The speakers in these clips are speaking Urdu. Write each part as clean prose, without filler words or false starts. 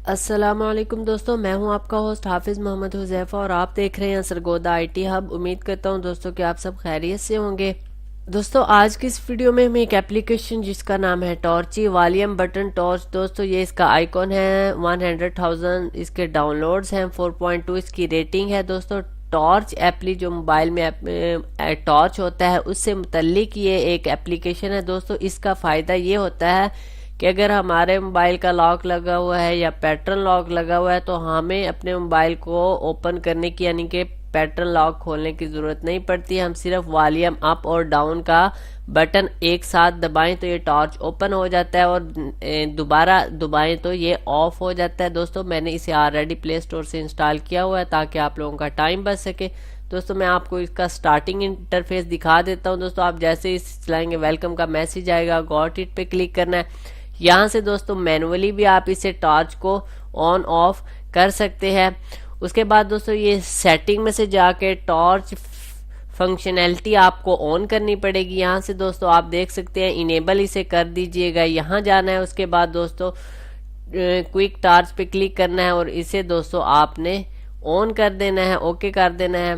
السلام علیکم دوستوں، میں ہوں آپ کا ہوسٹ حافظ محمد حذیفہ اور آپ دیکھ رہے ہیں سرگودا آئی ٹی ہب۔ امید کرتا ہوں دوستوں کہ آپ سب خیریت سے ہوں گے۔ دوستوں آج کی اس ویڈیو میں ہمیں ایک اپلیکیشن جس کا نام ہے ٹارچی والیوم بٹن ٹارچ۔ دوستوں یہ اس کا آئیکن ہے، 100,000 اس کے ڈاؤن لوڈز ہیں، 4.2 اس کی ریٹنگ ہے۔ دوستوں ٹارچ ایپلی جو موبائل میں ٹارچ ہوتا ہے اس سے متعلق یہ ایک اپلیکیشن ہے۔ دوستوں اس کا فائدہ یہ ہوتا ہے کہ اگر ہمارے موبائل کا لاک لگا ہوا ہے یا پیٹرن لاک لگا ہوا ہے تو ہمیں اپنے موبائل کو اوپن کرنے کی یعنی کہ پیٹرن لاک کھولنے کی ضرورت نہیں پڑتی۔ ہم صرف والیوم اپ اور ڈاؤن کا بٹن ایک ساتھ دبائیں تو یہ ٹارچ اوپن ہو جاتا ہے اور دوبارہ دبائیں تو یہ آف ہو جاتا ہے۔ دوستوں میں نے اسے آلریڈی پلے اسٹور سے انسٹال کیا ہوا ہے تاکہ آپ لوگوں کا ٹائم بچ سکے۔ دوستوں میں آپ کو اس کا سٹارٹنگ انٹرفیس دکھا دیتا ہوں۔ دوستوں آپ جیسے ہی چلائیں گے ویلکم کا میسج آئے گا، گاٹ اٹ پہ کلک کرنا ہے۔ یہاں سے دوستوں مینولی بھی آپ اسے ٹارچ کو آن آف کر سکتے ہیں۔ اس کے بعد دوستوں یہ سیٹنگ میں سے جا کے ٹارچ فنکشنلٹی آپ کو آن کرنی پڑے گی۔ یہاں سے دوستوں آپ دیکھ سکتے ہیں انیبل اسے کر دیجئے گا، یہاں جانا ہے۔ اس کے بعد دوستوں کوئک ٹارچ پہ کلک کرنا ہے اور اسے دوستوں آپ نے آن کر دینا ہے، اوکے کر دینا ہے۔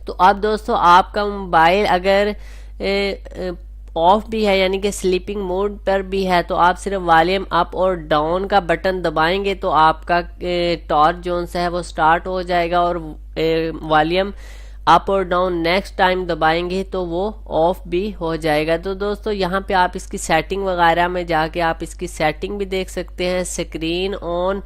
تو اب دوستوں آپ کا موبائل اگر آف بھی ہے یعنی کہ سلیپنگ موڈ پر بھی ہے تو آپ صرف والیوم اپ اور ڈاؤن کا بٹن دبائیں گے تو آپ کا ٹارچ جون سا ہے وہ سٹارٹ ہو جائے گا، اور والیوم اپ اور ڈاؤن نیکسٹ ٹائم دبائیں گے تو وہ آف بھی ہو جائے گا۔ تو دوستوں یہاں پہ آپ اس کی سیٹنگ وغیرہ میں جا کے آپ اس کی سیٹنگ بھی دیکھ سکتے ہیں، سکرین آن،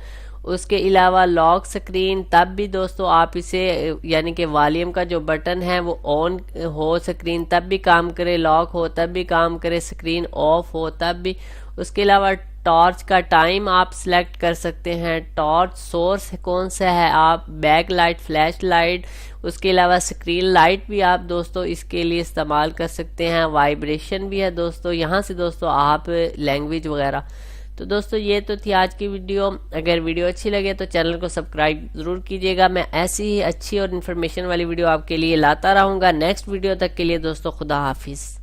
اس کے علاوہ لاک سکرین، تب بھی دوستوں آپ اسے یعنی کہ والیوم کا جو بٹن ہے وہ آن ہو سکرین تب بھی کام کرے، لاک ہو تب بھی کام کرے، سکرین آف ہو تب بھی۔ اس کے علاوہ ٹارچ کا ٹائم آپ سلیکٹ کر سکتے ہیں، ٹارچ سورس کون سا ہے، آپ بیک لائٹ، فلیش لائٹ، اس کے علاوہ سکرین لائٹ بھی آپ دوستوں اس کے لیے استعمال کر سکتے ہیں، وائبریشن بھی ہے دوستوں۔ یہاں سے دوستوں آپ لینگویج وغیرہ۔ تو دوستو یہ تو تھی آج کی ویڈیو۔ اگر ویڈیو اچھی لگے تو چینل کو سبسکرائب ضرور کیجیے گا، میں ایسی ہی اچھی اور انفارمیشن والی ویڈیو آپ کے لیے لاتا رہوں گا۔ نیکسٹ ویڈیو تک کے لیے دوستو خدا حافظ۔